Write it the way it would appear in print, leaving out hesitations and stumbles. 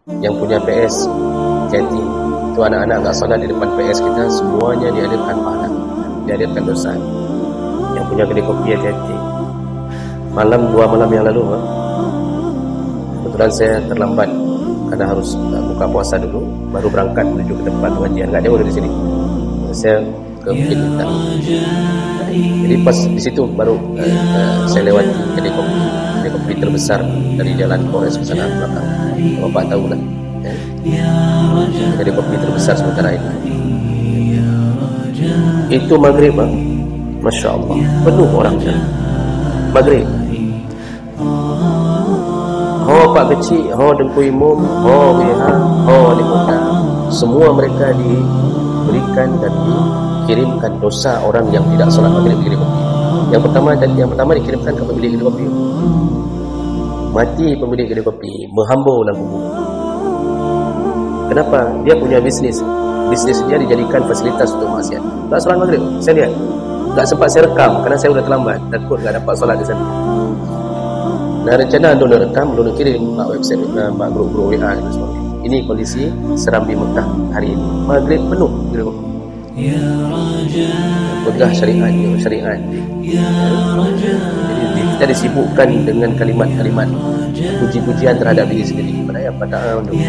Yang punya PS chatting itu anak-anak enggak solat di depan PS kita, semuanya dialirkan pahala, dialirkan dosa. Yang punya kedai kopi chatting. Malam 2 malam yang lalu, kebetulan saya terlambat karena harus buka puasa dulu, baru berangkat menuju ke tempat pengajian, enggak jauh dari sini. Saya ke Bukit Bintang. Jadi pas di situ baru saya lewat kedai kopi terbesar dari jalan Polres ke sana belakang. Bapak tahu lah, kedai kopi terbesar sementara ini. Itu maghrib, masya Allah, penuh orangnya. Maghrib. Ho Pak Kecil, ho Dengku Imum, ho BH, ho Wali Kota, semua mereka diberikan dan dikirimkan dosa orang yang tidak solat maghrib di kedai kopi. Yang pertama dikirimkan ke pemilik kedai kopi. Mati pemilik kedai kopi, berhambur dalam kubur. Kenapa? Dia punya bisnis dia dijadikan fasilitas untuk maksiat. Tak solat maghrib, saya lihat. Tak sempat saya rekam kerana saya sudah terlambat, takut tak dapat solat di sana. Nah, rencana untuk rekam, belum kirim mak website, mak grup-grup WA dan sebagainya. Ini kondisi Serambi Mekah hari ini. Maghrib penuh gitu. Pegang syariat. Jadi kita disibukkan dengan kalimat-kalimat puji-pujian terhadap diri sendiri. Pada yang pada untuk